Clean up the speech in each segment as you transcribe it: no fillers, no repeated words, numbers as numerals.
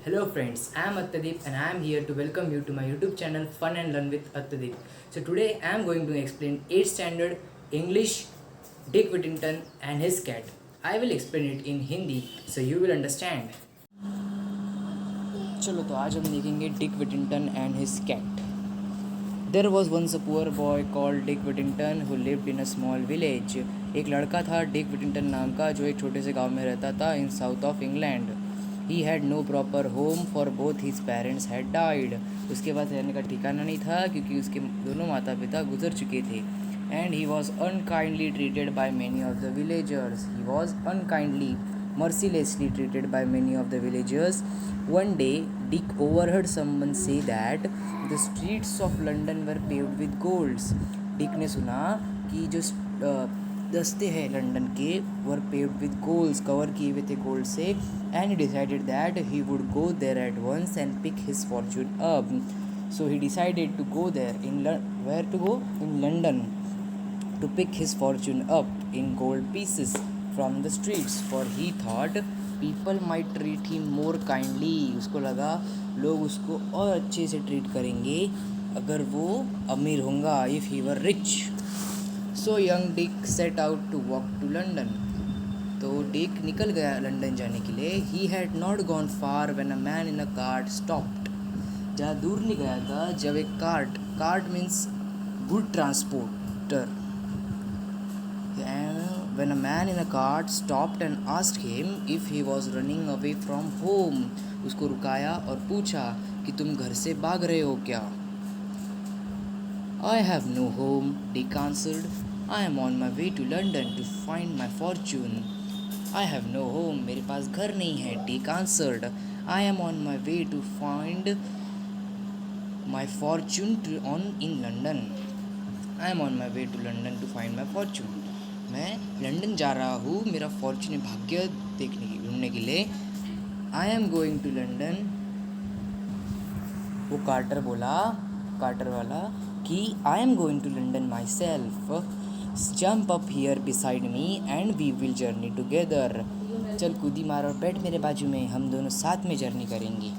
Hello friends, I am Atyadeep and I am here to welcome you to my YouTube channel Fun and Learn with Atyadeep. So today I am going to explain 8th standard English Dick Whittington and his cat. I will explain it in Hindi so you will understand. चलो तो आज हम देखेंगे Dick Whittington and his cat. There was once a poor boy called Dick Whittington who lived in a small village. एक लड़का था Dick विटिंगटन नाम का जो एक छोटे से गांव में रहता था in south of England. He had no proper home for both his parents had died. उसके पास रहने का ठिकाना नहीं था क्योंकि उसके दोनों माता पिता गुजर चुके थे. And he was unkindly treated by many of the villagers. He was unkindly mercilessly treated by many of the villagers. One day, Dick overheard someone say that the streets of London were paved with golds. Dick ने सुना कि जो दस्ते हैं London के वर paved with golds, cover किए हुए थे गोल्ड से. And he decided that he would go there at once and pick his fortune up. So he decided to go there where to go? In London, to pick his fortune up in gold pieces from the streets, for he thought people might treat him more kindly. उसको लगा लोग उसको और अच्छे से treat करेंगे अगर वो अमीर होगा, if he were rich. So young Dick set out to walk to London. तो डिक निकल गया लंदन जाने के लिए. He had not gone far when a man in a cart stopped. ज़्यादा दूर नहीं गया था जब एक cart means good transporter. When a man in a cart stopped and asked him if he was running away from home. उसको रुकाया और पूछा कि तुम घर से भाग रहे हो क्या. I have no home, Dick answered. I am on my way to London to find my fortune. I have no home, मेरे पास घर नहीं है, Dick answered. I am on my way to find my fortune in London. I am on my way to London to find my fortune. मैं London जा रहा हूँ मेरा Fortune भाग्य देखने की ढूंढने के लिए. I am going to London. वो कार्टर वाला कि I am going to London myself. Jump up here beside me and we will journey together. चल कूदी मार और बैठ मेरे बाजू में, हम दोनों साथ में जर्नी करेंगे.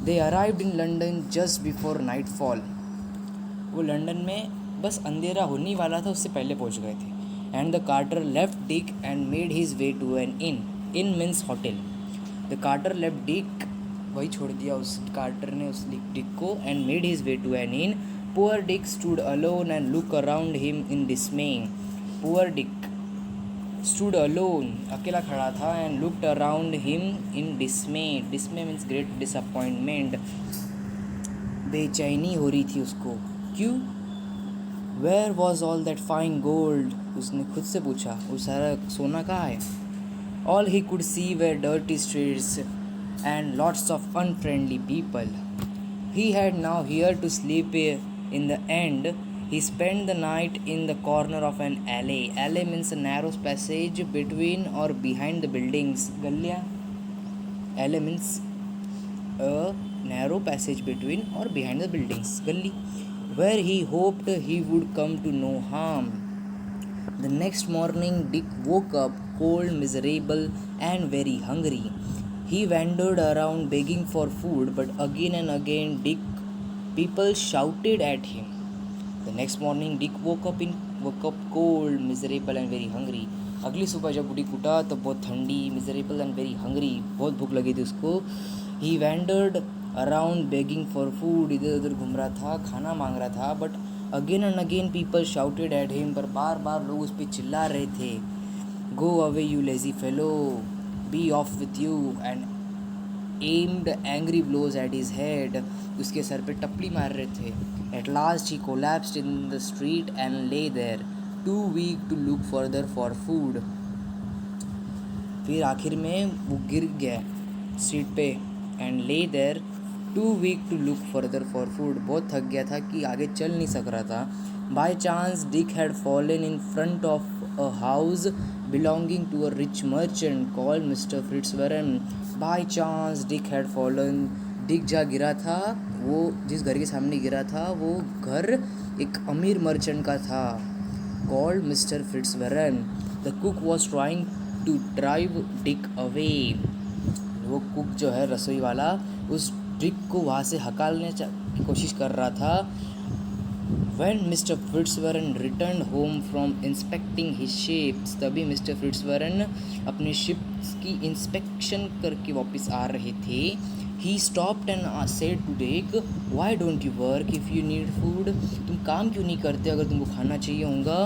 They arrived in London just before nightfall. वो लंदन में बस अंधेरा होने वाला था उससे पहले पहुंच गए थे. And the carter left Dick and made his way to an inn means hotel. The carter left Dick, वही छोड़ दिया उस कार्टर ने उस डिक को. And made his way to an inn. Poor Dick stood alone and look around him in dismay. Poor Dick stood alone, अकेला खड़ा था. And looked around him in dismay. Dismay means great disappointment. बेचैनी हो रही थी उसको. क्यों? Where was all that fine gold? उसने खुद से पूछा वो सारा सोना कहाँ है. All he could see were dirty streets and lots of unfriendly people. He had now here to sleep in the end. He spent the night in the corner of an alley. Alley means a narrow passage between or behind the buildings. गलियाँ. Alley means a narrow passage between or behind the buildings. गली. Where he hoped he would come to no harm. The next morning Dick woke up cold, miserable and very hungry. He wandered around begging for food, but again and again people shouted at him. The next morning Dick woke up cold, miserable and very hungry. अगली सुबह जब Dick उठा तो बहुत ठंडी, miserable and very hungry, बहुत भूख लगी थी उसको. He wandered around begging for food, इधर उधर घूम रहा था, खाना मांग रहा था. But again and again people shouted at him, पर बार बार लोग उस पर चिल्ला रहे थे. Go away you lazy fellow, be off with you. And aimed angry blows at his head, उसके सर पे टपली मार रहे थे. At last he collapsed in the street and lay there, too weak to look further for food. फिर आखिर में वो गिर गया स्ट्रीट पे. And lay there, too weak to look further for food, बहुत थक गया था कि आगे चल नहीं सक रहा था. By chance Dick had fallen in front of a house belonging to a rich merchant called Mister Fitzwarren. By chance Dick had fallen, Dick जहाँ गिरा था, वो जिस घर के सामने गिरा था वो घर एक अमीर मर्चेंट का था. called Mr. Fitzwarren. The cook was trying to drive Dick away. वो कुक जो है रसोई वाला उस डिक को वहाँ से हकालने की कोशिश कर रहा था. When Mr. Fitzwarren returned home from inspecting his ships, तभी मिस्टर फिट्सवरन अपने शिप्स की इंस्पेक्शन करके वापस आ रहे थे. He stopped and said to Dick, "Why don't you work if you need food?" तुम काम क्यों नहीं करते अगर तुमको खाना चाहिए होगा.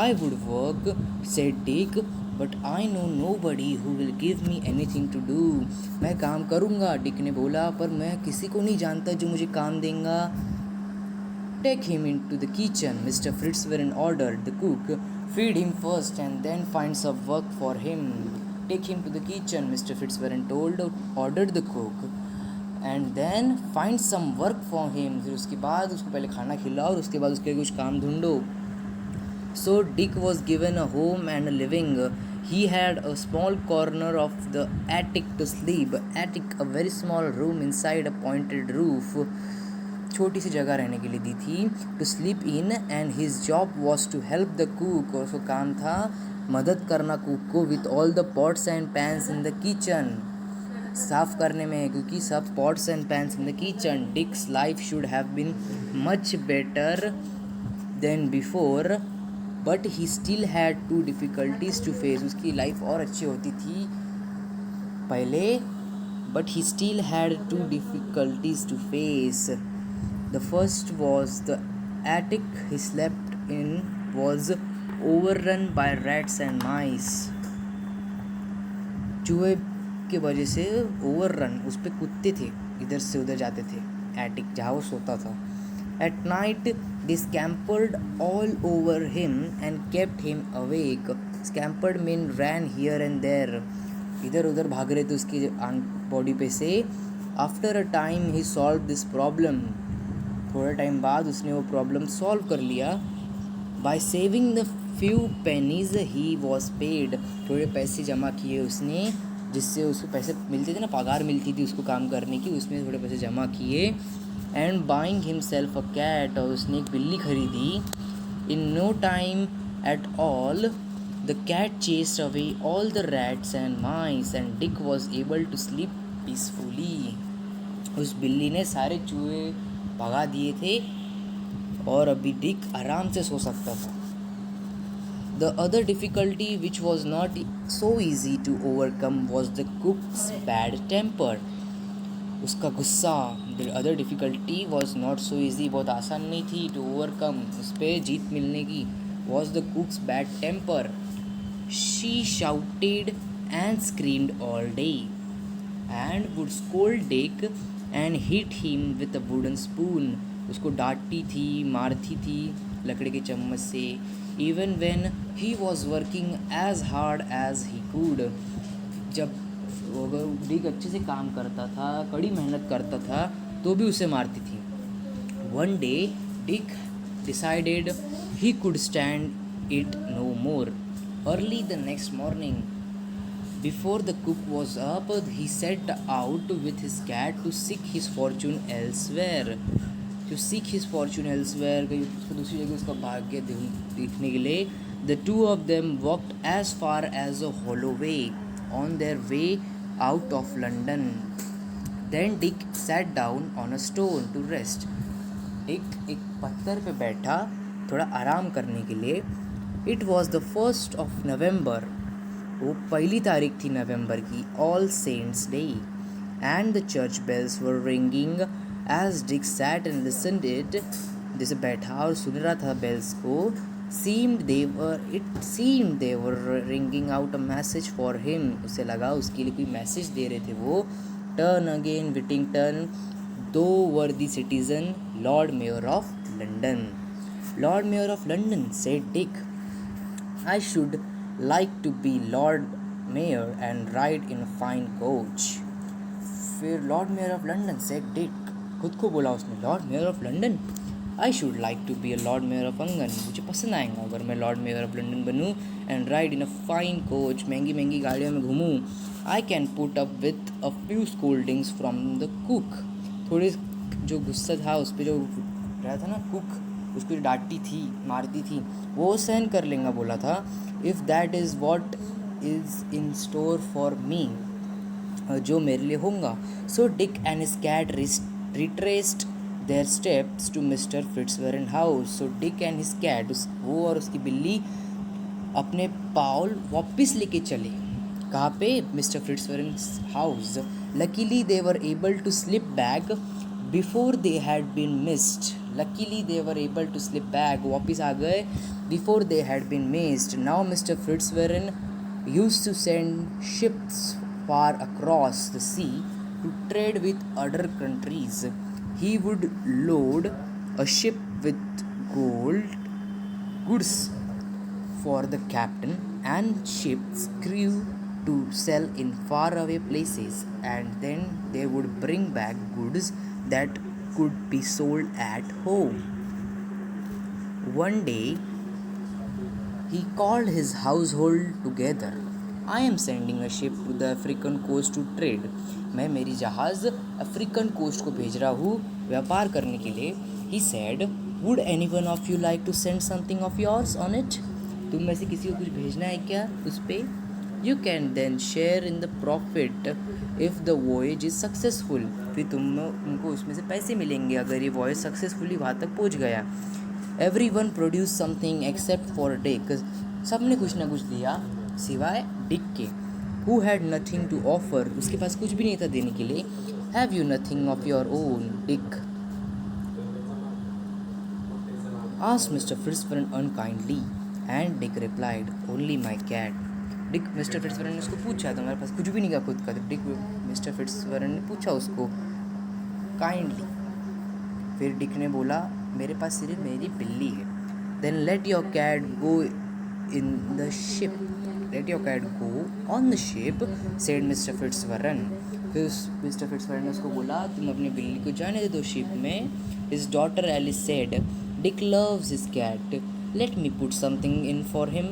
I would work, said Dick, but I know nobody who will give me anything to do. मैं काम करूँगा, डिक ने बोला, पर मैं किसी को नहीं जानता जो मुझे काम देगा. Take him into the kitchen, Mr. Fitzwarren ordered the cook. Feed him first and then find some work for him. Take him to the kitchen, Mr. Fitzwarren ordered the cook. And then find some work for him. फिर उसके बाद उसको पहले खाना खिलाओ और उसके बाद उसके लिए कुछ काम ढूंढो. So Dick was given a home and a living. He had a small corner of the attic to sleep. Attic, a very small room inside a pointed roof. छोटी सी जगह रहने के लिए दी थी. To sleep in and his job was to help the cook. और उसका काम था मदद करना कुक को with all the pots and pans in the kitchen. साफ करने में, क्योंकि सब pots and pans in the kitchen. Dick's life should have been much better than before but he still had two difficulties to face. उसकी life और अच्छी होती थी पहले, but he still had two difficulties to face. The first was the attic he slept in was overrun by rats and mice. चूहे के वजह से ओवररन, उस पे कुत्ते थे, इधर से उधर जाते थे एटिक जहाँ वो सोता था. At night they scampered all over him and kept him awake. Scampered mean ran here and there. इधर उधर भाग रहे थे उसकी बॉडी पे से. After a time he solved this problem. थोड़े टाइम बाद उसने वो प्रॉब्लम सॉल्व कर लिया. By saving the few pennies he was paid. थोड़े पैसे जमा किए उसने, जिससे उसको पैसे मिलते थे ना, पगार मिलती थी उसको काम करने की, उसमें थोड़े पैसे जमा किए. And buying himself a cat. और उसने एक बिल्ली खरीदी. In no time at all the cat chased away all the rats and mice and Dick was able to sleep peacefully. उस बिल्ली ने सारे चूहे भगा दिए थे और अभी डिक आराम से सो सकता था. The other difficulty which was not so easy to overcome was the cook's bad temper. उसका गुस्सा. The other difficulty was not so easy, बहुत आसान नहीं थी टू ओवरकम, उस पर जीत मिलने की. Was the cook's bad temper. She shouted and screamed all day and would scold Dick and hit him with a wooden spoon. उसको डांटती थी, मारती थी लकड़ी के चम्मच से. Even when he was working as hard as he could. जब डिक अच्छे से काम करता था, कड़ी मेहनत करता था, तो भी उसे मारती थी. One day Dick decided he could stand it no more. Early the next morning, before the cook was up, he set out with his cat to seek his fortune elsewhere. To seek his fortune elsewhere, कहीं उसको दूसरी जगह उसका भाग्य देखने के लिए. The two of them walked as far as a Holloway on their way out of London. Then Dick sat down on a stone to rest. एक पत्थर पे बैठा थोड़ा आराम करने के लिए. It was the 1st of November. वो पहली तारीख थी नवंबर की, All Saints Day. And the church bells were ringing as Dick sat and listened it. जैसे बैठा और सुन रहा था बेल्स को. It seemed they were ringing out a message for him. उसे लगा उसके लिए कोई मैसेज दे रहे थे वो. टर्न अगेन विटिंगटन, दो वर्दी citizen, Lord Mayor of London. Lord Mayor of London, said Dick. I should like to be Lord Mayor and ride in a fine coach. फिर Lord Mayor of London, said Dick. खुद को बोला उसने, Lord Mayor of London. I should like to be a Lord Mayor of London. मुझे पसंद आएगा अगर मैं लॉर्ड मेयर ऑफ लंदन बनूँ. And ride in a fine coach, महंगी महंगी गाड़ियों में घूमूँ. I can put up with a few scoldings from the cook. थोड़ी जो गुस्सा था उस पर जो रहा था ना कुक, उसको डांटती थी, मारती थी, वो सहन कर लेगा बोला था. If that is what is in store for me, जो मेरे लिए होगा. So Dick and his cat retraced their steps to Mister Fitzwarren house. So Dick and his cat, वो और उसकी बिल्ली अपने पाउल वापस लेके चले. कहाँ पे? Mister Fitzwarren house. Luckily they were able to slip back before they had been missed. Luckily they were able to slip back, वापस आ गए before they had been missed. Now Mister Fitzwarren used to send ships far across the sea to trade with other countries. He would load a ship with goods for the captain and ship's crew to sell in faraway places, and then they would bring back goods that could be sold at home. One day he called his household together. I am sending a ship to the African coast to trade. मैं मेरी जहाज़ African coast को भेज रहा हूँ व्यापार करने के लिए. He said, would anyone of you like to send something of yours on it? तुम में से किसी को कुछ भेजना है क्या उस पे? You can then share in the profit if the voyage is successful. फिर उनको उसमें से पैसे मिलेंगे अगर ये voyage successfully वहाँ तक पहुँच गया. Everyone produced something except for Dick. सबने कुछ ना कुछ दिया सिवाय डिक के. Who had nothing to offer. उसके पास कुछ भी नहीं था देने के लिए. Have you nothing of your own, Dick? asked Mr. Fitzwarren unkindly, and Dick replied, only my cat. Dick Mister Fitzwarren ने उसको पूछा, तो मेरे पास कुछ भी नहीं था खुद का. तो डिक मिस्टर फिट्जबर्न ने पूछा उसको काइंडली. फिर डिक ने बोला, मेरे पास सिर्फ मेरी बिल्ली है. Then let your cat go in the ship. Let your cat go on the ship, said Mister Fitzwarren. फिर मिस्टर फिट्जबर्न ने उसको बोला, तुम अपनी बिल्ली को जाने दे दो शिप में. His daughter Alice said, Dick loves his cat, let me put something in for him.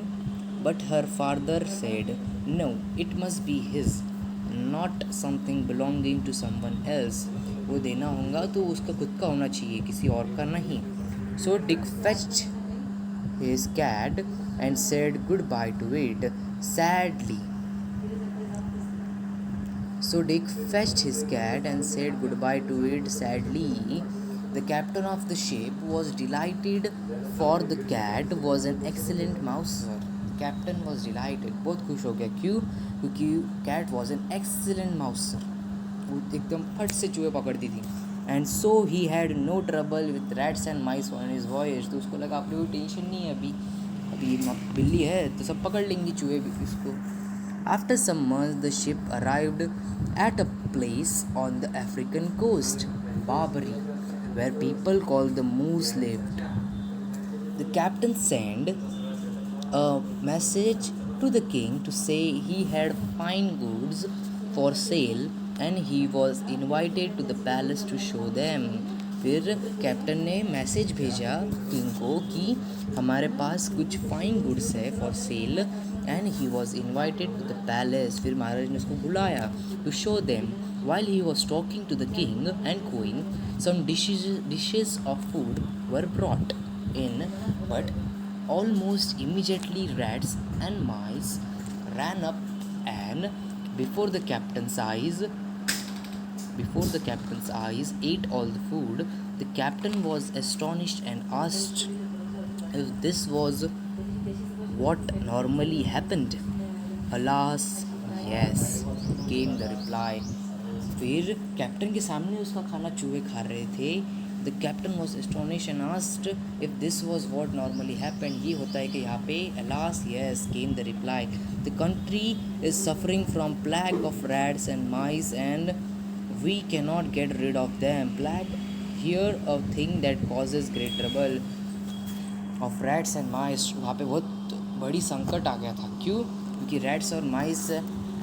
But her father said, no, it must be his, not something belonging to someone else. वो देना होगा तो उसका खुद का होना चाहिए, किसी और का नहीं. So Dick fetched his cat and said goodbye to it sadly. So Dick fetched his cat and said goodbye to it sadly. The captain of the ship was delighted, for the cat was an excellent mouser. Captain was delighted, बहुत खुश हो गया. क्यों? क्योंकि cat was an excellent mouser. वो एकदम फट से चूहे पकड़ती थी. And so he had no trouble with rats and mice on his voyage. तो उसको लगा आपने कोई टेंशन नहीं है, अभी बिल्ली है तो सब पकड़ लेंगी चूहे भी इसको. After some months the ship arrived at a place on the African coast, Barbary, where people called the Moors lived. The captain sent a message to the king to say he had fine goods for sale and he was invited to the palace to show them. फिर captain ने message भेजा king को कि हमारे पास कुछ fine goods है for sale and he was invited to the palace. फिर महाराज ने उसको बुलाया to show them. While he was talking to the king and queen, some dishes of food were brought in, but almost immediately rats and mice ran up and before the captain's eyes ate all the food. The captain was astonished and asked if this was what normally happened. Alas, yes, came the reply. फिर captain के सामने उसका खाना चूहे खा रहे थे. The captain was astonished and asked if this was what normally happened. ये होता है कि यहाँ पे. Alas, yes, came the reply. The country is suffering from plague of rats and mice and we cannot get rid of them. Plague, here a thing that causes great trouble. Of rats and mice, वहाँ पे बहुत बड़ी संकट आ गया था. क्यों? क्योंकि rats और mice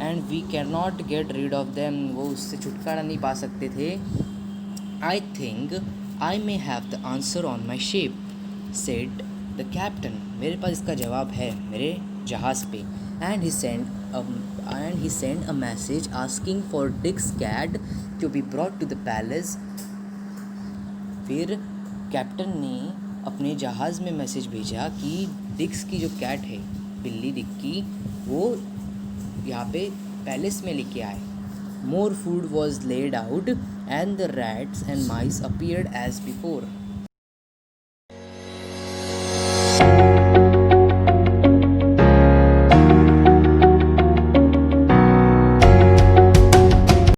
and we cannot get rid of them, वो उससे छुटकारा नहीं पा सकते थे. I think I may have the answer on my ship, said the captain. मेरे पास इसका जवाब है मेरे जहाज़ पे. And he sent a message asking for Dick's cat to be brought to the palace. फिर कैप्टन ने अपने जहाज़ में मैसेज भेजा कि डिक्स की जो कैट है, बिल्ली डिक की, वो यहाँ पे पैलेस में लेके आए. More food was laid out and the rats and mice appeared as before.